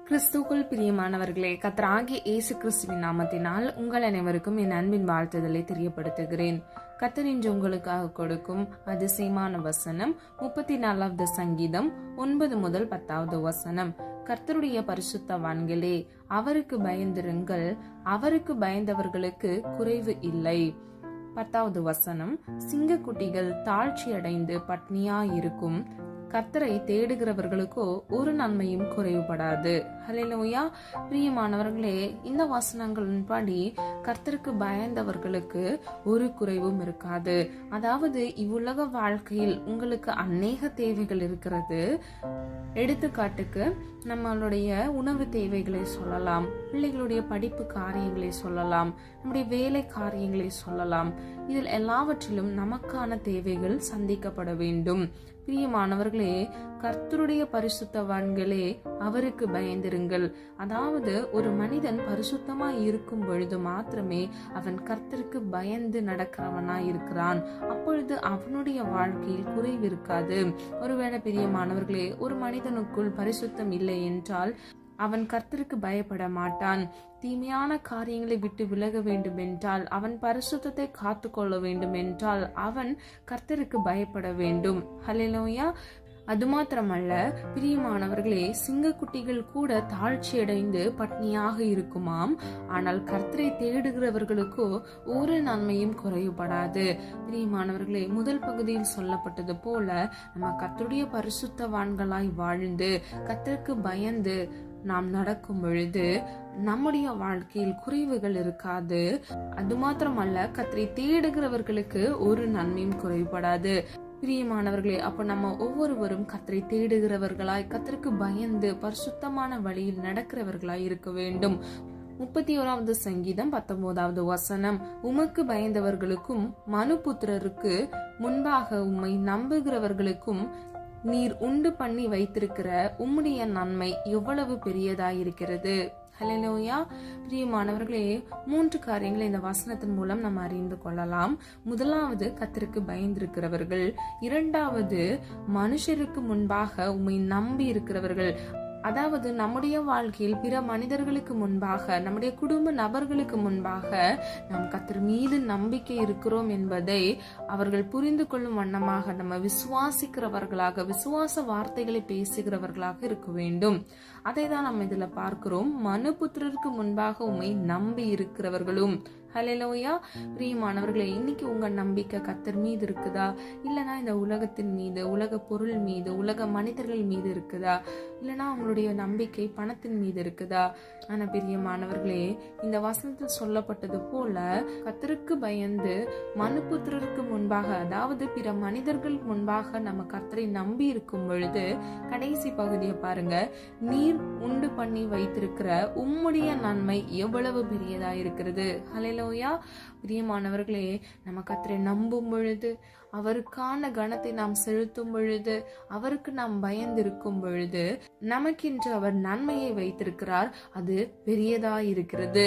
கிறிஸ்துக்குள் பிரியமானவர்களே, கர்த்தராகிய இயேசு கிறிஸ்துவின் நாமத்தினால் உங்கள் அனைவருக்கும் என் அன்பின் வாழ்த்துதலை தெரியப்படுத்துகிறேன். கர்த்தர் இன்று உங்களுக்காக கொடுக்கும் அதிசயமான வசனம் 34வது சங்கீதம் 9 முதல் 10வது வசனம். கர்த்தருடைய பரிசுத்தவான்களே, அவருக்கு பயந்திருங்கள், அவருக்கு பயந்தவர்களுக்கு குறைவு இல்லை. 10வது வசனம். சிங்கக்குட்டிகள் தாழ்ச்சியடைந்து பட்னியாயிருக்கும், கர்த்தரை தேடுகிறவர்களுக்கோ ஒரு நன்மையும் குறைவுபடாது. ஹல்லேலூயா. பிரியமானவர்களே, இந்த வசனங்களின்படி கர்த்தருக்கு பயந்தவர்களுக்கு ஒரு குறைவும் இருக்காது. அதாவது இவ்வுலக வாழ்க்கையில் உங்களுக்கு அநேக தேவைகள் இருக்கிறது. எடுத்துக்காட்டுக்கு நம்மளுடைய உணவு தேவைகளை சொல்லலாம், பிள்ளைகளுடைய படிப்பு காரியங்களை சொல்லலாம், நம்முடைய வேலை காரியங்களை சொல்லலாம். இதில் எல்லாவற்றிலும் நமக்கான தேவைகள் சந்திக்கப்பட வேண்டும். பிரியமானவர்களே, கர்த்தருடைய பரிசுத்தவான்களே, அவருக்கு பயந்திருங்கள். அதாவது ஒரு மனிதன் பரிசுத்தமாய் இருக்கும் பொழுது மாத்திரமே அவன் கர்த்தருக்கு பயந்து நடக்கிறவனாய் இருக்கிறான். அப்பொழுது அவனுடைய வாழ்க்கையில் குறைவு இருக்காது. ஒருவேளை பிரியமானவர்களே, ஒரு மனிதனுக்குள் பரிசுத்தம் இல்லை என்றால் அவன் கர்த்தருக்கு பயப்பட மாட்டான். தீமையான காரியங்களை விட்டு விலக வேண்டும் என்றால், அவன் பரிசுத்தத்தை காத்து கொள்ள வேண்டும் என்றால் அவன் கர்த்தருக்கு பயப்பட வேண்டும். ஹல்லேலூயா. அது மாத்திரமல்ல பிரியமானவர்களே, சிங்கக்குட்டிகள் கூட தாழ்ச்சியடைந்து பட்னியாக இருக்குமாம். ஆனால் கர்த்தரை தேடுகிறவர்களுக்கோ ஒரு நன்மையும் குறைவுபடாது. பிரியமானவர்களே, முதல் பகுதியில் சொல்லப்பட்டது போல நம்ம கர்த்தருடைய பரிசுத்தவான்களாய் வாழ்ந்து கர்த்தருக்கு பயந்து நாம் நடக்கும் பொழுது நம்முடைய வாழ்க்கையில் குறைவுகள் இருக்காது. அது மாத்திரமல்ல, கர்த்தரை தேடுகிறவர்களுக்கு ஒரு நன்மையும் குறைவுபடாது. பிரியமானவர்களே, அப்ப நம்ம ஒவ்வொருவரும் கர்த்தரை தேடுகிறவர்களாய், கர்த்தருக்கு பயந்து பரிசுத்தமான வழியில் நடக்கிறவர்களாய் இருக்க வேண்டும். 31வது சங்கீதம் 19வது வசனம். உமக்கு பயந்தவர்களுக்கும் மனுபுத்திரருக்கு முன்பாக உம்மை நம்புகிறவர்களுக்கும் நீர் உண்டு பண்ணி வைத்திருக்கிற உம்முடைய நன்மை எவ்வளவு பெரியதாயிருக்கிறது. ஹல்லேலூயா. பிரியமானவர்களே, 3 காரியங்களை இந்த வசனத்தின் மூலம் நம்ம அறிந்து கொள்ளலாம். முதலாவது, கர்த்தருக்கு பயந்திருக்கிறவர்கள். இரண்டாவது, மனுஷருக்கு முன்பாக உம்மை நம்பி இருக்கிறவர்கள். அதாவது நம்முடைய வாழ்க்கையில் பிற மனிதர்களுக்கு முன்பாக, நம்முடைய குடும்ப நபர்களுக்கு முன்பாக நாம் கர்த்தர் மீது நம்பிக்கை இருக்கிறோம் என்பதை அவர்கள் புரிந்து கொள்ளும் வண்ணமாக நம்ம விசுவாசிக்கிறவர்களாக, விசுவாச வார்த்தைகளை பேசுகிறவர்களாக இருக்க வேண்டும். அதை தான் நம்ம இதுல பார்க்கிறோம். மனுபுத்திரருக்கு முன்பாக உம்மை நம்பி இருக்கிறவர்களும். ஹல்லேலூயா. பிரியமானவர்களே, இன்னைக்கு உங்க நம்பிக்கை கர்த்தர் மீது இருக்குதா, இல்லனா இந்த உலகத்தின் மீது, உலக பொருள் மீது, உலக மனிதர்கள் மீது இருக்குதா, இல்லனா உங்களுடைய நம்பிக்கை பணத்தின் மீது இருக்குதா? ஆனா பிரியமானவர்களே, இந்த வசனத்தில் சொல்லப்பட்டது போல கர்த்தருக்கு பயந்து மனுபுத்திரருக்கு முன்பாக, அதாவது பிற மனிதர்கள் முன்பாக நம்ம கர்த்தரை நம்பி இருக்கும் பொழுது, கடைசி பகுதியை பாருங்க. நீர் உண்டு பண்ணி வைத்திருக்கிற உம்முடைய நன்மை எவ்வளவு பெரியதா இருக்கிறது. ஹல்லேலூயா. பிரியமானவர்களே, நம்ம கர்த்தரை நம்பும் பொழுது, அவருக்கான கனத்தை நாம் செலுத்தும் பொழுது, அவருக்கு நாம் பயந்திருக்கும் பொழுது, நமக்கென்று அவர் நன்மையை வைத்திருக்கிறார். அது பெரியதா இருக்கிறது.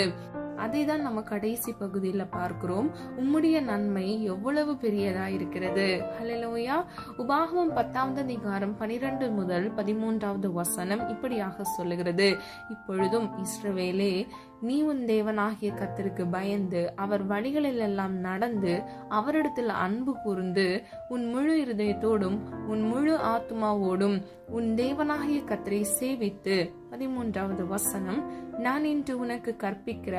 அதை தான் நம்ம கடைசி பகுதியில பார்க்கிறோம். உம்முடைய நன்மை எவ்வளவு பெரியதா இருக்கிறது. ஹல்லேலூயா. உபாகமம் 10வது அதிகாரம் 12 முதல் 13வது வசனம் இப்படியாக சொல்லுகிறது. இப்பொழுதும் இஸ்ரவேலே, நீ உன் தேவனாகிய கர்த்தருக்கு பயந்து அவர் வழிகளில் எல்லாம் நடந்து அவரிடத்தில் அன்பு கூர்ந்து உன் முழு இருதயத்தோடும் உன் முழு ஆத்மாவோடும் உன் தேவனாகிய கர்த்தரை சேவித்து. 13வது வசனம். நான் இன்று உனக்கு கற்பிக்கிற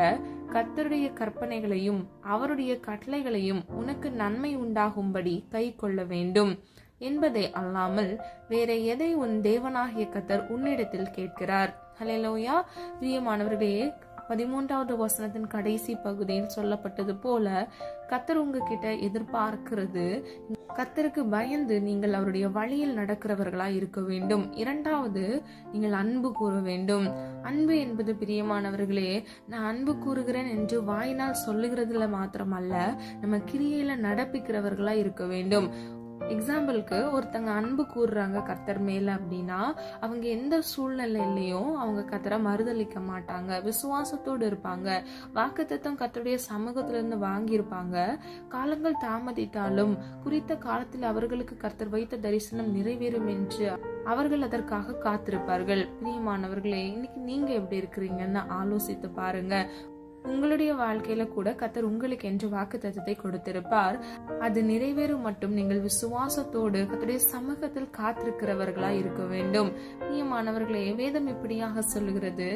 கர்த்தருடைய கற்பனைகளையும் அவருடைய கட்டளைகளையும் உனக்கு நன்மை உண்டாகும்படி கை கொள்ள வேண்டும் என்பதை அல்லாமல் வேற எதை உன் தேவனாகிய கர்த்தர் உன்னிடத்தில் கேட்கிறார். ஹல்லேலூயா. பிரியமானவர்களே, 13வது வசனத்தின் கடைசி பகுதியில் சொல்லப்பட்டது போல கர்த்தர் உங்ககிட்ட எதிர்பார்க்கிறது, கர்த்தருக்கு பயந்து நீங்கள் அவருடைய வழியில் நடக்கிறவர்களா இருக்க வேண்டும். இரண்டாவது, நீங்கள் அன்பு கூற வேண்டும். அன்பு என்பது பிரியமானவர்களே, நான் அன்பு கூறுகிறேன் என்று வாயினால் சொல்லுகிறதுல மாத்திரமல்ல, நம்ம கிரியையில நடப்பிக்கிறவர்களா இருக்க வேண்டும். எக்ஸாம்பிளுக்கு ஒருத்தங்க அன்பு கூறுறாங்க கர்த்தர் மேல அப்படின்னா அவங்க எந்த சூழ்நிலையிலையும் அவங்க கர்த்தரை மறுதளிக்க மாட்டாங்க, விசுவாசத்தோடு இருப்பாங்க. வாக்குத்தத்தம் கர்த்தருடைய சமூகத்துல இருந்து வாங்கியிருப்பாங்க. காலங்கள் தாமதித்தாலும் குறித்த காலத்தில் அவர்களுக்கு கர்த்தர் வைத்த தரிசனம் நிறைவேறும் என்று அவர்கள் அதற்காக காத்திருப்பார்கள். பிரியமானவர்களே, இன்னைக்கு நீங்க எப்படி இருக்கிறீங்கன்னு ஆலோசித்து பாருங்க. உங்களுடைய வாழ்க்கையில கூட கர்த்தர் உங்களுக்கு என்று வாக்குத்தத்தத்தை கொடுத்திருப்பார். அது நிறைவேறும் மட்டும் நீங்கள் விசுவாசத்தோடு கர்த்தருடைய சமூகத்தில் காத்திருக்கிறவர்களா இருக்க வேண்டும். பிரியமானவர்களே, வேதம் இப்படியாக சொல்லுகிறது,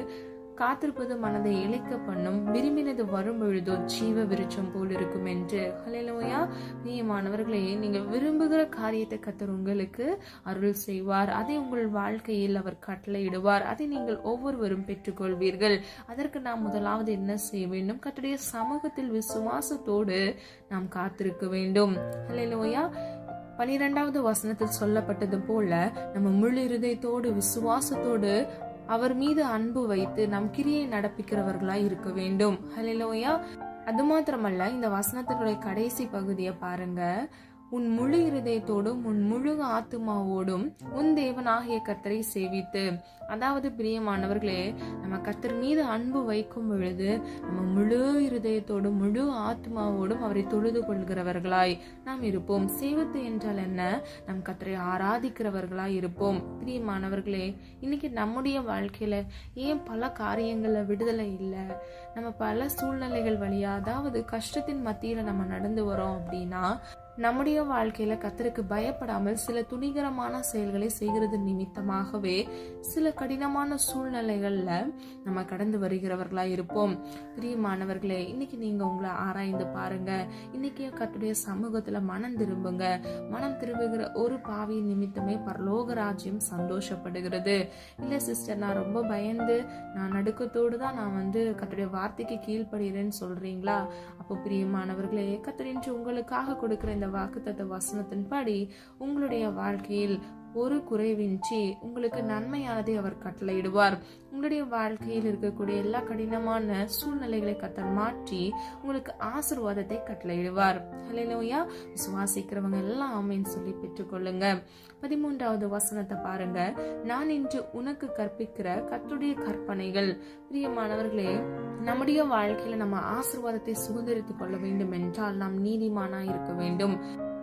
காத்திருப்பது மனதை இழைக்க பண்ணும், விரும்பினது வரும் பொழுதோ ஜீவ விருட்சம் போல் இருக்கும் என்று. ஹல்லேலூயா. பிரியமானவர்களே, நீங்க விரும்புகிற காரியத்தை கர்த்தர் உங்களுக்கு அருள் செய்வார். அதை உங்கள் வாழ்க்கையில் அவர் கட்டளையிடுவார். அதை நீங்கள் ஒவ்வொருவரும் பெற்றுக்கொள்வீர்கள். அதற்கு நாம் முதலாவது என்ன செய்ய வேண்டும்? கர்த்தருடைய சமூகத்தில் விசுவாசத்தோடு நாம் காத்திருக்க வேண்டும். ஹல்லேலூயா. 12வது வசனத்தில் சொல்லப்பட்டது போல நம்ம முழு இருதயத்தோடு விசுவாசத்தோடு அவர் மீது அன்பு வைத்து நம் கிரியை நடப்பிக்கிறவர்களாய் இருக்க வேண்டும். ஹல்லேலூயா. அது மாத்திரமல்ல, இந்த வசனத்தினுடைய கடைசி பகுதியை பாருங்க. உன் முழு இருதயத்தோடும் உன் முழு ஆத்துமாவோடும் உன் தேவனாகிய கர்த்தரை சேவித்து. அதாவது பிரியமானவர்களே, நம்ம கர்த்தர் மீது அன்பு வைக்கும் பொழுது நம்ம முழு இருதயத்தோடும் முழு ஆத்மாவோடும் அவரை தொழுது கொள்கிறவர்களாய் நாம் இருப்போம். சேவித்து என்றால் என்ன? நம் கர்த்தரை ஆராதிக்கிறவர்களாய் இருப்போம். பிரியமானவர்களே, இன்னைக்கு நம்முடைய வாழ்க்கையில ஏன் பல காரியங்கள்ல விடுதலை இல்லை? நம்ம பல சூழ்நிலைகள் வழியா, அதாவது கஷ்டத்தின் மத்தியில நம்ம நடந்து வரோம் அப்படின்னா நம்முடைய வாழ்க்கையில கர்த்தருக்கு பயப்படாமல் சில துணிகரமான செயல்களை செய்கிறது நிமித்தமாகவே சில கடினமான சூழ்நிலைகள்ல நம்ம கடந்து வருகிறவர்களா இருப்போம். பிரியமானவர்களே, இன்னைக்கு நீங்க உங்களை ஆராய்ந்து பாருங்க. இன்னைக்கு கர்த்தருடைய சமூகத்துல மனம் திரும்புங்க. மனம் திரும்புகிற ஒரு பாவியின் நிமித்தமே பரலோக ராஜ்யம் சந்தோஷப்படுகிறது. இல்ல சிஸ்டர், நான் ரொம்ப பயந்து நான் நடுக்கத்தோடு தான் நான் கர்த்தருடைய வார்த்தைக்கு கீழ்ப்படுகிறேன்னு சொல்றீங்களா? அப்போ பிரியமானவர்களே, கர்த்தர் இன்று உங்களுக்காக கொடுக்கிற இந்த வாக்குத்தத்த வசனத்தின்படி உங்களுடைய வாழ்க்கையில் ஒரு குறைவின்றி உங்களுக்கு நன்மையானதை அவர் கட்டளையிடுவார். உங்களுடைய வாழ்க்கையில் இருக்கக்கூடிய எல்லா கடினமான சூழ்நிலைகளை கர்த்தர் மாற்றி உங்களுக்கு ஆசீர்வாதத்தை கட்டளையிடுவார். ஹல்லேலூயா. விசுவாசிக்கிறவங்க எல்லாம் ஆமென் சொல்லி பெற்றுக்கொள்ளுங்க. 13வது வசனத்தை பாருங்க. நான் இன்று உனக்கு கற்பிக்கிற கர்த்தருடைய கற்பனைகள். பிரியமானவர்களே, நம்முடைய வாழ்க்கையில நம்ம ஆசீர்வாதத்தை சுதந்திரித்துக் கொள்ள வேண்டும் என்றால் நாம் நீதிமானா இருக்க வேண்டும்.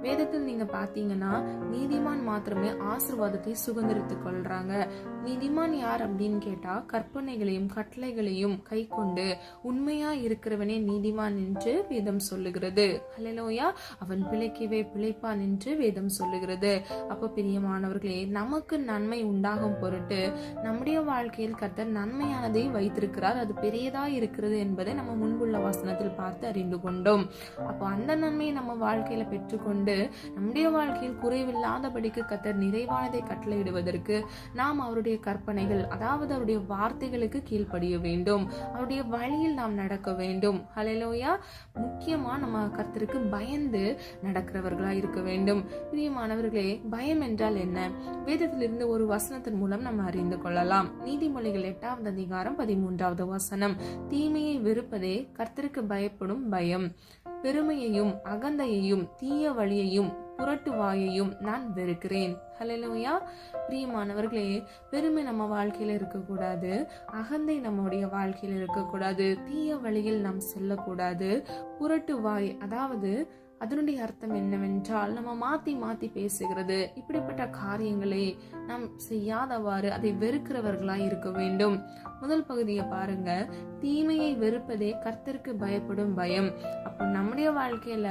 வேதத்தில் நீங்க பாத்தீங்கன்னா நீதிமான் மாத்திரமே ஆசீர்வாதத்தை சுதந்திரித்துக் கொள்றாங்க. நீதிமான் யார் அப்படின்னு கேட்டா, கற்பனைகளையும் கட்டளைகளையும் கை கொண்டு உண்மையா இருக்கிறவனே நீதிமான் என்று வேதம் சொல்லுகிறது. ஹல்லேலூயா. அவன் பிழைக்கவே பிழைப்பான் என்று வேதம் சொல்லுகிறது. அப்ப பிரியமானவர்களே, நமக்கு நன்மை உண்டாகும் பொருட்டு நம்முடைய வாழ்க்கையில் கர்த்தர் நன்மையானதை வைத்திருக்கிறார். அது பெரியதா இருக்கிறது என்பதை நம்ம முன்புள்ள வசனத்தில் பார்த்து அறிந்து கொண்டோம். அப்போ அந்த நன்மையை நம்ம வாழ்க்கையில பெற்றுக்கொண்டு நம்முடைய வாழ்க்கையில் குறைவில்லாதபடிக்கு கர்த்தர் நிறைவானதை கட்டளையிடுவதற்கு நாம் அவருடைய கற்பனைகள், அதாவது அவருடைய வார்த்தைகளுக்கு கீழ்ப்படிய வேண்டும். அவருடைய வழியில் நாம் நடக்க வேண்டும். ஹல்லேலூயா. முக்கியமா நம்ம கர்த்தருக்கு பயந்து நடக்கிறவர்களா இருக்க வேண்டும். பிரியமானவர்களே, பயம் என்றால் என்ன? வேதத்திலிருந்து ஒரு வசனத்தின் மூலம் நம்ம அறிந்து கொள்ளலாம். நீதிமொழிகள் 8வது அதிகாரம் 13வது வசனம். தீமையை வெறுப்பதே கர்த்தருக்கு பயப்படும் பயம். பெருமையையும் அகந்தையையும் தீய வழியையும் புரட்டு வாயையும் நான் வெறுக்கிறேன். ஹல்லேலூயா. பிரியமானவர்களே, பெருமை நம்ம வாழ்க்கையில இருக்கக்கூடாது, அகந்தை நம்முடைய வாழ்க்கையில இருக்கக்கூடாது, தீய வழியில் நாம் செல்லக்கூடாது. புரட்டு வாய், அதாவது அதனுடைய அர்த்தம் என்னவென்றால் நம்ம மாத்தி மாத்தி பேசுகிறது. இப்படிப்பட்ட காரியங்களை நாம் செய்யாதவாறு அதை வெறுக்கிறவர்களா இருக்க வேண்டும். முதல் பகுதியை பாருங்க. தீமையை வெறுப்பதே கர்த்தருக்கு பயப்படும் பயம். அப்போ நம்முடைய வாழ்க்கையில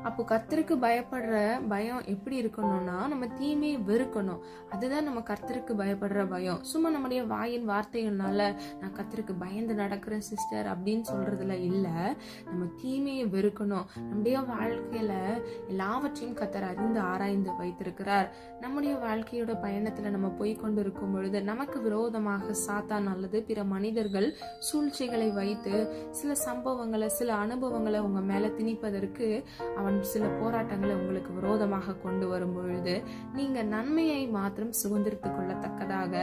அப்போ கர்த்தருக்கு பயப்படுற பயம் எப்படி இருக்கணும்னா, நம்ம தீமையை வெறுக்கணும். அதுதான் நம்ம கர்த்தருக்கு பயப்படுற பயம். சும்மா நம்முடைய வாயின் வார்த்தைகள்னால நான் கர்த்தருக்கு பயந்து நடக்கிறேன் சிஸ்டர் அப்படின்னு சொல்றதுல இல்ல. நம்ம தீமையை வெறுக்கணும். நம்முடைய வாழ்க்கையில எல்லாவற்றையும் கர்த்தர் அறிந்து ஆராய்ந்து வைத்திருக்கிறார். நம்முடைய வாழ்க்கையோட பயணத்துல நம்ம போய்கொண்டு இருக்கும் பொழுது நமக்கு விரோதமாக சாத்தான் அல்லது பிற மனிதர்கள் சூழ்ச்சிகளை வைத்து சில சம்பவங்களை, சில அனுபவங்களை உங்க மேல திணிப்பதற்கு அவன் சில போராட்டங்களை உங்களுக்கு விரோதமாக கொண்டு வரும் பொழுது நீங்க நன்மையை மாத்திரம் சுதந்திரித்துக் கொள்ளத்தக்கதாக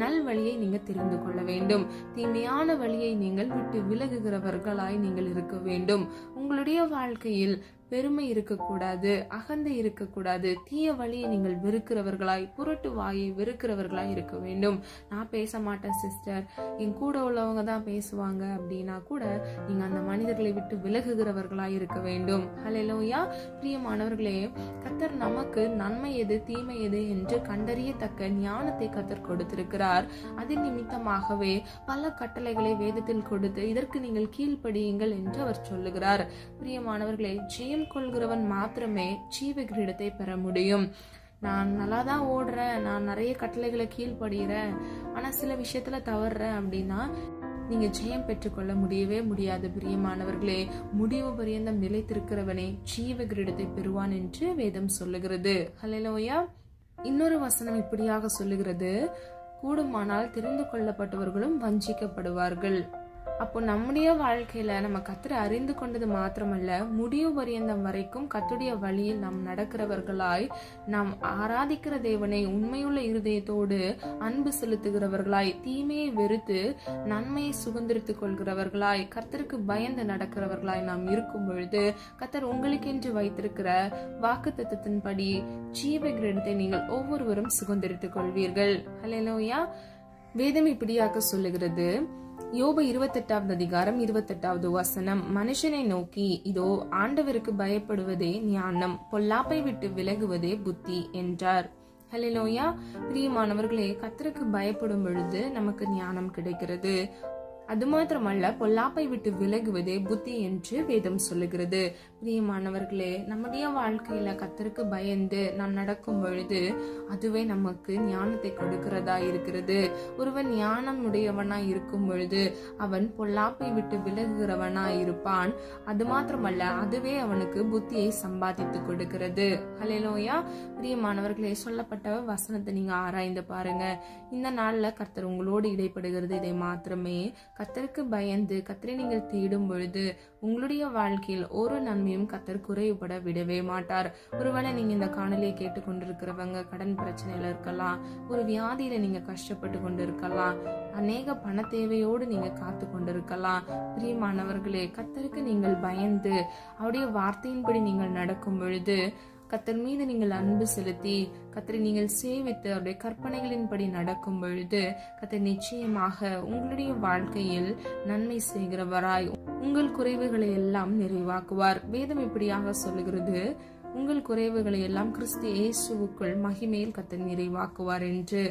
நல் வழியை நீங்க தெரிந்து கொள்ள வேண்டும். தீமையான வழியை நீங்கள் விட்டு விலகுகிறவர்களாய் நீங்கள் இருக்க வேண்டும். உங்களுடைய வாழ்க்கையில் பெருமை இருக்கக்கூடாது, அகந்தை இருக்கக்கூடாது. தீய வழியை நீங்கள் வெறுக்கிறவர்களாய், புரட்டு வாயை வெறுக்கிறவர்களாய் இருக்க வேண்டும். நான் பேச மாட்டேன் சிஸ்டர், என் கூட உள்ளவங்க தான் பேசுவாங்க அப்படின்னா கூட நீங்க அந்த மனிதர்களை விட்டு விலகுகிறவர்களாய் இருக்க வேண்டும். ஹல்லேலூயா. பிரியமானவர்களே, கர்த்தர் நமக்கு நன்மை எது தீமை எது என்று கண்டறியத்தக்க ஞானத்தை கர்த்தர் கொடுத்திருக்கிறார். அதன் நிமித்தமாகவே பல கட்டளைகளை வேதத்தில் கொடுத்து இதற்கு நீங்கள் கீழ்ப்படியுங்கள் என்று அவர் சொல்லுகிறார். பிரியமானவர்களே, ஜெயம் கொள்கிறவன் மாத்திரமே ஜீவ கிரீடத்தை பெற முடியும். நான் நல்லா தான் ஓடுறேன், நான் நிறைய கட்டளைகளை கீழ்ப்படுகிறேன், ஆனா சில விஷயத்துல தவறுறேன் அப்படின்னா நீங்க ஜெயம் பெற்றுக்கொள்ள முடியவே முடியாது. பிரியமானவர்களே, முடிவு பரியந்தம் நிலைத்திருக்கிறவனே ஜீவ கிரீடத்தை பெறுவான் என்று வேதம் சொல்லுகிறது. ஹல்லேலூயா. இன்னொரு வசனம் இப்படியாக சொல்லுகிறது, கூடுமானால் தெரிந்து கொள்ளப்பட்டவர்களும் வஞ்சிக்கப்படுவார்கள். அப்போ நம்முடைய வாழ்க்கையில நம்ம கர்த்தரை அறிந்து கொண்டது மாத்திரமல்ல, முடிவு பரியந்தம் வரைக்கும் கர்த்தருடைய வழியில் நாம் நடக்கிறவர்களாய், நாம் ஆராதிக்கிற தேவனை உண்மையுள்ள இருதயத்தோடு அன்பு செலுத்துகிறவர்களாய், தீமையை வெறுத்து நன்மையை சுதந்திரித்துக் கொள்கிறவர்களாய், கர்த்தருக்கு பயந்து நடக்கிறவர்களாய் நாம் இருக்கும் பொழுது கர்த்தர் உங்களுக்கென்று வைத்திருக்கிற வாக்குத்தத்தத்தின்படி ஜீவ கிரீடத்தை நீங்கள் ஒவ்வொருவரும் சுதந்திரித்துக் கொள்வீர்கள். ஹல்லேலூயா. வேதம் இப்படியாக சொல்லுகிறது. யோபு 28வது அதிகாரம் 28வது வசனம், மனுஷனை நோக்கி இதோ ஆண்டவருக்கு பயப்படுவதே ஞானம், பொல்லாப்பை விட்டு விலகுவதே புத்தி என்றார். ஹல்லேலூயா. பிரியமானவர்களே, கர்த்தருக்கு பயப்படும் பொழுது நமக்கு ஞானம் கிடைக்கிறது. அது மாத்திரமல்ல, பொல்லாப்பை விட்டு விலகுவதே புத்தி என்று வேதம் சொல்லுகிறது. பிரியமானவர்களே, நம்முடைய வாழ்க்கையில கர்த்தருக்கு பயந்து நாம் நடக்கும் பொழுது அதுவே நமக்கு ஞானத்தை கொடுக்கிறதா இருக்கிறது. ஒருவன் ஞானம் உடையவனா இருக்கும் பொழுது அவன் பொல்லாப்பை விட்டு விலகுகிறவனா இருப்பான். அது மாத்திரமல்ல, அதுவே அவனுக்கு புத்தியை சம்பாதித்து கொடுக்கிறது. ஹல்லேலூயா. பிரியமானவர்களே, சொல்லப்பட்ட வசனத்தை நீங்க ஆராய்ந்து பாருங்க. இந்த நாள்ல கர்த்தர் உங்களோடு இடைப்படுகிறது. இதை மாத்திரமே, கர்த்தருக்கு பயந்து கர்த்தரை நீங்கள் தேடும் பொழுது உங்களுடைய வாழ்க்கையில் ஒரு நன்மையும் கர்த்தர் குறைவுபட விடவே மாட்டார். ஒருவேளை நீங்க இந்த காணொலியை கேட்டுக்கொண்டிருக்கிறவங்க கடன் பிரச்சனையில இருக்கலாம், ஒரு வியாதியில நீங்க கஷ்டப்பட்டு கொண்டு இருக்கலாம், அநேக பண தேவையோடு நீங்க காத்து கொண்டிருக்கலாம். பிரியமானவர்களே, கர்த்தருக்கு நீங்கள் பயந்து அவருடைய வார்த்தையின்படி நீங்கள் நடக்கும் பொழுது, கர்த்தர் மீது நீங்கள் அன்பு செலுத்தி கர்த்தரை நீங்கள் சேவித்து அவருடைய கற்பனைகளின்படி நடக்கும் பொழுது கர்த்தர் நிச்சயமாக உங்களுடைய வாழ்க்கையில் நன்மை செய்கிறவராய் உங்கள் குறைவுகளை எல்லாம் நிறைவாக்குவார். வேதம் இப்படியாக சொல்லுகிறது, உங்கள் குறைவுகளை எல்லாம் கிறிஸ்து இயேசுவுக்குள் மகிமையில் கர்த்தர் நிறைவாக்குவார் என்று.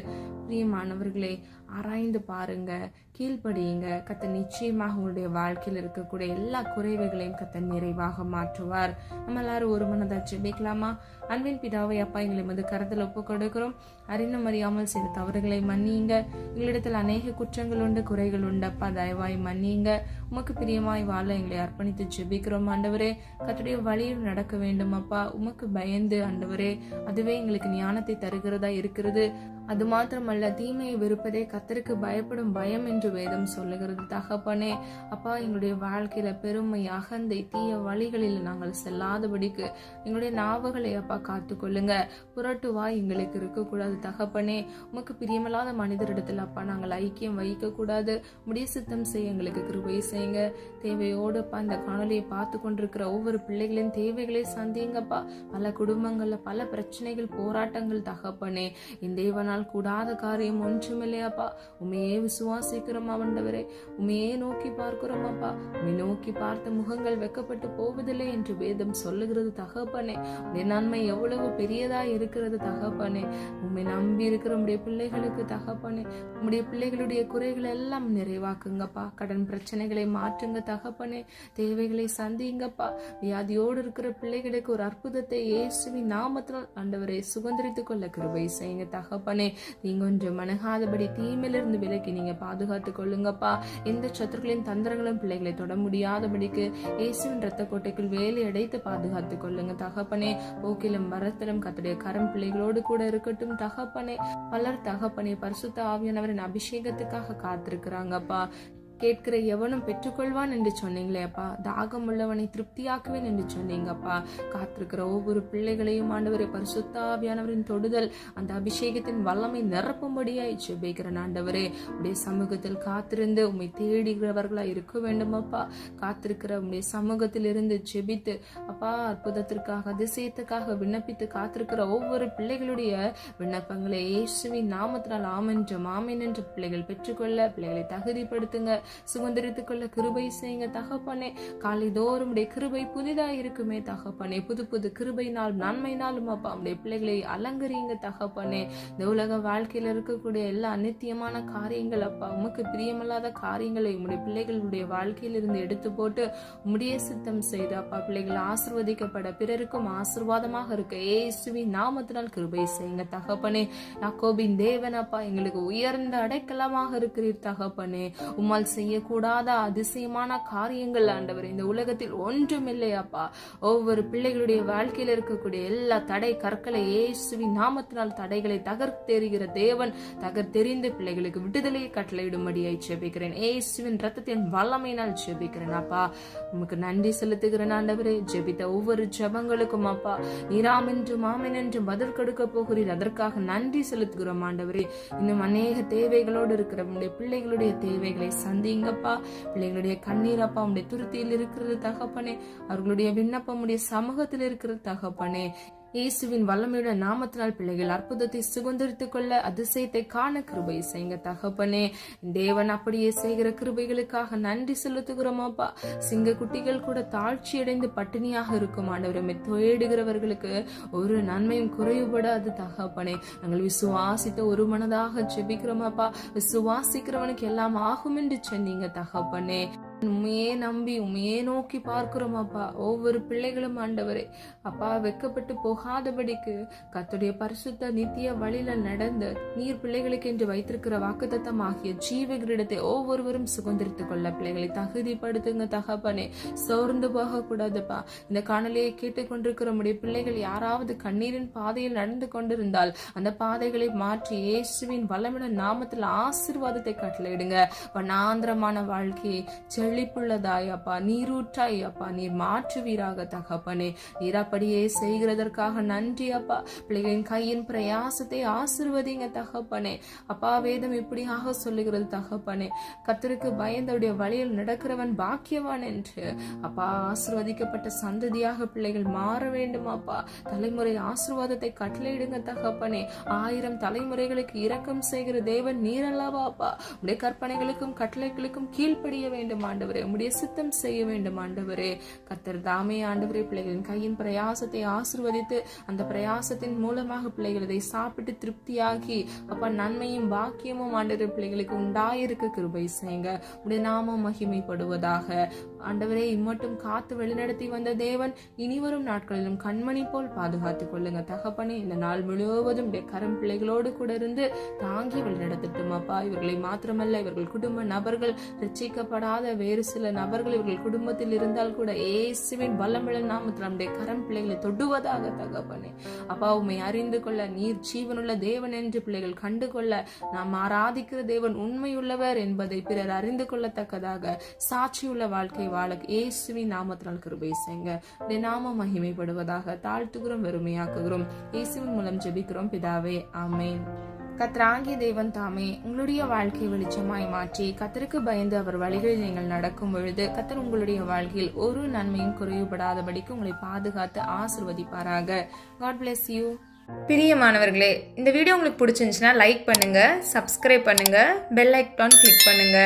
பிரியமானவர்களே, ஆராய்ந்து பாருங்க, கீழ்ப்படியுங்க. கர்த்தர் நிச்சயமாக உங்களுடைய வாழ்க்கையில் இருக்கக்கூடிய எல்லா குறைவுகளையும் கர்த்தர் நிறைவாக மாற்றுவார். நம்ம எல்லாரும் ஒரு மனதா ஜெபிக்கலாமா? அன்பின் பிதாவை, அப்பா, எங்களை வந்து கருத்தில் ஒப்பு கொடுக்கிறோம். அறிந்தும் அறியாமல் செய்த தவறுகளை மன்னியுங்க. எங்களிடத்தில் அநேக குற்றங்கள் உண்டு, குறைகள் உண்டு. அப்பா, தயவாய் மன்னியுங்க. உமக்கு பிரியமாய் வாழ எங்களை அர்ப்பணித்து ஜெபிக்கிறோம். ஆண்டவரே, கர்த்தருடைய வழியில் நடக்க வேண்டும். அப்பா, உமக்கு பயந்து ஆண்டவரே, அதுவே எங்களுக்கு ஞானத்தை தருகிறதா இருக்கிறது. அது மாத்திரமல்ல, தீமையை வெறுப்பதே கர்த்தருக்கு பயப்படும் பயம் என்று வேதம் சொல்லுகிறது. தகப்பனே, அப்பா, எங்களுடைய வாழ்க்கையில பெருமை, அகந்தை, தீய வழிகளில் நாங்கள் செல்லாதபடிக்கு எங்களுடைய நாவுகளை அப்பா காத்துக்கொள்ளுங்க. புரட்டுவாய் எங்களுக்கு இருக்கக்கூடாது. தகப்பனே, உமக்கு பிரியமில்லாத மனிதரிடத்தில் அப்பா நாங்கள் ஐக்கியம் வைக்க கூடாது. முடிய சித்தம் செய்ய எங்களுக்கு கிருபை செய்யுங்க. தேவையோடு அப்பா இந்த காணொலியை பார்த்து கொண்டிருக்கிற ஒவ்வொரு பிள்ளைகளின் தேவைகளை சந்திங்கப்பா. பல குடும்பங்கள்ல பல பிரச்சனைகள், போராட்டங்கள். தகப்பனே, இந்த தேவனால் கூடாத காரியம் ஒன்றுமில்லையாப்பா. உமையே விசுவாசிக்கிறோம் ஆண்டவரே, உமையே நோக்கி பார்க்கிறோம் அப்பா. உமை நோக்கி பார்த்த முகங்கள் வெக்கப்பட்டு போவதில்லை என்று வேதம் சொல்லுகிறது. தகப்பனே, உடைய நன்மை எவ்வளவு பெரியதா இருக்கிறது. தகப்பனே, உண்மை நம்பி இருக்கிற உடைய பிள்ளைகளுக்கு தகப்பனே, உடைய பிள்ளைகளுடைய குறைகளை எல்லாம் நிறைவாக்குங்கப்பா. கடன் பிரச்சனைகளை மாற்றுங்க தகப்பனே. தேவைகளை சந்திங்கப்பா. வியாதியோடு இருக்கிற பிள்ளைகளுக்கு ஒரு அற்புதத்தை இயேசுவின் நாமத்தினால் ஆண்டவரை சுதந்திரித்துக் கொள்ள கிருபை செய்யுங்க தகப்பனே. நீங்க ஒன்றும் மனகாதபடி தீமையிலிருந்து விலக்கி நீங்க பாதுகாத்துக் கொள்ளுங்கப்பா. எந்த சத்துருக்களின் தந்திரங்களும் பிள்ளைகளை தொட முடியாதபடிக்கு இயேசுவின் ரத்த கோட்டைக்குள் வேலை அடைத்து பாதுகாத்துக் கொள்ளுங்க தகப்பனே. போக்கிலும் வரத்திலும் கர்த்தருடைய கரம் பிள்ளைகளோடு கூட இருக்கட்டும் தகப்பனே. பலர் தகப்பனே பரிசுத்த ஆவியானவரின் அபிஷேகத்துக்காக காத்திருக்கிறாங்கப்பா. கேட்கிற எவனும் பெற்றுக்கொள்வான் என்று சொன்னீங்களே அப்பா. தாகம் உள்ளவனை திருப்தியாக்குவேன் என்று சொன்னீங்கப்பா. காத்திருக்கிற ஒவ்வொரு பிள்ளைகளையும் ஆண்டவரே பரிசுத்த ஆவியானவரின் தொடுதல் அந்த அபிஷேகத்தின் வல்லமை நிரப்பும்படியாய் ஜெபிக்கிறேன் ஆண்டவரே. உடைய சமூகத்தில் காத்திருந்து உம்மை தேடுகிறவர்களா இருக்க வேண்டும் அப்பா. காத்திருக்கிற உடைய சமூகத்தில் இருந்து ஜெபித்து அப்பா அற்புதத்திற்காக அதிசயத்துக்காக விண்ணப்பித்து காத்திருக்கிற ஒவ்வொரு பிள்ளைகளுடைய விண்ணப்பங்களை இயேசுவின் நாமத்தினால் ஆமென் என்று பிள்ளைகள் பெற்றுக்கொள்ள பிள்ளைகளை தகுதிப்படுத்துங்க, சுதந்திரித்துக் கொள்ள கிருபை செய்யுங்க தகப்பனே. காலைதோறும் உடைய கிருபை புதிதாக இருக்குமே தகப்பனே. புது புது கிருபையினால் நன்மையினாலும் அப்பா உடைய பிள்ளைகளை அலங்கரிங்க தகப்பனே. இந்த உலக வாழ்க்கையில இருக்கக்கூடிய எல்லா அநித்தியமான காரியங்கள் அப்பா, உமக்கு பிரியமில்லாத காரியங்களை உம்முடைய பிள்ளைகளுடைய வாழ்க்கையிலிருந்து எடுத்து போட்டு உம்முடைய சித்தம் செய்து அப்பா பிள்ளைகள் ஆசீர்வதிக்கப்பட பிறருக்கும் ஆசீர்வாதமாக இருக்க இயேசுவின் நாமத்தினால் கிருபை செய்யுங்க தகப்பனே. யாக்கோபின் தேவன் அப்பா, எங்களுக்கு உயர்ந்த அடைக்கலமாக இருக்கிறீர் தகப்பனே. உம்மால் செய்யக்கூடாத அதிசயமான காரியங்கள் ஆண்டவர் இந்த உலகத்தில் ஒன்றுமில்லை அப்பா. ஒவ்வொரு பிள்ளைகளுடைய வாழ்க்கையில் இருக்கக்கூடிய எல்லா தடை கற்களை இயேசுவின் நாமத்தினால் தடைகளை தகர்த்தெறிகிற தேவன் தகர்த்தெறிந்து பிள்ளைகளுக்கு விடுதலையை கட்டளையிடும்படியாய் ஜெபிக்கிறேன். இயேசுவின் ரத்தத்தின் வல்லமையினால் ஜெபிக்கிறேன் அப்பா. உமக்கு நன்றி செலுத்துகிறேன் ஆண்டவரே. ஜெபித்த ஒவ்வொரு ஜெபங்களுக்கும் அப்பா நீராம் என்றும் ஆமென் என்றும் பதில் கொடுக்க போகிறீர். அதற்காக நன்றி செலுத்துகிறோம் ஆண்டவரே. இன்னும் அநேக தேவைகளோடு இருக்கிற உடைய பிள்ளைகளுடைய தேவைகளை சந்திங்கப்பா. பிள்ளைகளுடைய கண்ணீர் அப்பா உடைய துருத்தியில் இருக்கிறது தகப்பனே. அவர்களுடைய விண்ணப்பம் உடைய சமூகத்தில் இருக்கிறது தகப்பனே. இயேசுவின் வல்லமையுடன் நாமத்தினால் பிள்ளைகள் அற்புதத்தை சுதந்திரித்துக் கொள்ள அதிசயத்தை காண கிருபை செய்யுங்க தகப்பனே. தேவன் அப்படியே செய்கிற கிருபைகளுக்காக நன்றி செலுத்துகிறோம் அப்பா. சிங்க குட்டிகள் கூட தாழ்ச்சி அடைந்து பட்டினியாக இருக்கும் ஆண்டவரே. தேடுகிறவர்களுக்கு ஒரு நன்மையும் குறைவுபடாது தகப்பனே. நாங்கள் விசுவாசித்த ஒரு மனதாக ஜெபிக்கிறோம் அப்பா. விசுவாசிக்கிறவனுக்கு எல்லாம் ஆகும் என்று சொன்னீங்க தகப்பனே. உண்மையே நம்பி உண்மையே நோக்கி பார்க்கிறோம் அப்பா. ஒவ்வொரு பிள்ளைகளும் ஆண்டவரே அப்பா வெக்கப்பட்டு போகாதபடிக்கு கர்த்தருடைய பரிசுத்த நித்திய வழியில நடந்து நீர் பிள்ளைகளுக்கு என்று வைத்திருக்கிற வாக்குத்தத்தம் ஆகிய ஜீவகிரீடத்தை ஒவ்வொருவரும் சுதந்திரித்துக் கொள்ள பிள்ளைகளை தகுதிப்படுத்துங்க தகப்பனே. சோர்ந்து போக கூடாதுப்பா. இந்த காணொலியை கேட்டுக்கொண்டிருக்கிற நம்முடைய பிள்ளைகள் யாராவது கண்ணீரின் பாதையில் நடந்து கொண்டிருந்தால் அந்த பாதைகளை மாற்றி இயேசுவின் வல்லமையுள்ள நாமத்தில் ஆசீர்வாதத்தை கட்டளையிடுங்க. வனாந்திரமான வாழ்க்கையை செழிப்புள்ளதாய் அப்பா நீரூற்றாய் அப்பா நீர் மாற்றுவீராக தகப்பனே. நீர் அப்படியே செய்கிறதற்காக நன்றி அப்பா. பிள்ளைகளின் கையின் பிரயாசத்தை ஆசீர்வதிங்க தகப்பனே. அப்பா வேதம் இப்படியாக சொல்லுகிறது தகப்பனே. கர்த்தருக்கு பயந்தவுடைய வழியில் நடக்கிறவன் பாக்கியவான் என்று அப்பா. ஆசீர்வதிக்கப்பட்ட சந்ததியாக பிள்ளைகள் மாற வேண்டும் அப்பா. தலைமுறை ஆசீர்வாதத்தை கட்டளையிடுங்க தகப்பனே. 1000 தலைமுறைகளுக்கு இரக்கம் செய்கிற தேவன் நீரல்லவா அப்பா. உடைய கற்பனைகளுக்கும் கட்டளைகளுக்கும் கீழ்ப்படிய வேண்டும் ஆண்டவரே. உம்முடைய சித்தம் செய்ய வேண்டும் ஆண்டவரே. கர்த்தர் தாமே ஆண்டவரே பிள்ளைகளின் கையின் பிரயாசத்தை ஆசீர்வதித்து அந்த பிரயாசத்தின் மூலமாக பிள்ளைகள் இதை சாப்பிட்டு திருப்தியாகி அப்பா நன்மையும் பாக்கியமும் ஆண்டவரே பிள்ளைகளுக்கு உண்டாயிருக்க கிருபை செய்யுங்க. உடைய நாமம் மகிமைப்படுவதாக ஆண்டவரே. இம்மட்டும் காத்து வழிநடத்தி வந்த தேவன் இனிவரும் நாட்களிலும் கண்மணி போல் பாதுகாத்துக் கொள்ளுங்க தகப்பனே. இந்த நாள் முழுவதும் கரம் பிள்ளைகளோடு கூட இருந்து தாங்கி வழிநடத்தட்டும் அப்பா. இவர்களை மாத்திரமல்ல இவர்கள் குடும்ப நபர்கள், ரட்சிக்கப்படாத வேறு சில நபர்கள் இவர்கள் குடும்பத்தில் இருந்தால் கூட இயேசுவின் வல்லமையுள்ள நாமத்தில் நம்முடைய கரம் பிள்ளைகளை தொடுவதாக தகப்பனே. அப்பா உம்மை அறிந்து கொள்ள நீர் ஜீவனுள்ள தேவன் என்று பிள்ளைகள் கண்டு கொள்ள நாம் ஆராதிக்கிற தேவன் உண்மையுள்ளவர் என்பதை பிறர் அறிந்து கொள்ளத்தக்கதாக சாட்சியுள்ள வாழ்க்கை வாழ இயேசுவின் நாமத்தினால் கிருபை செய்யுங்க. உடைய நாமம் மகிமைப்படுவதாக தாழ்த்துகிறோம், வெறுமையாக்குகிறோம். இயேசுவின் மூலம் ஜெபிக்கிறோம் பிதாவே, ஆமென். கர்த்தராகிய தேவன் தாமே உங்களுடைய வாழ்க்கை வெளிச்சமாய் மாற்றி கர்த்தருக்கு பயந்து அவர் வழிகளில் நீங்கள் நடக்கும் பொழுது கர்த்தர் உங்களுடைய வாழ்க்கையில் ஒரு நன்மையும் குறைவுபடாதபடிக்கு உங்களை பாதுகாத்து ஆசீர்வதிப்பாராக. God bless you. பிரியமானவர்களே, இந்த வீடியோ உங்களுக்கு பிடிச்சிருந்துச்சுன்னா லைக் பண்ணுங்க, சப்ஸ்கிரைப் பண்ணுங்க, பெல் ஐகான் கிளிக் பண்ணுங்க.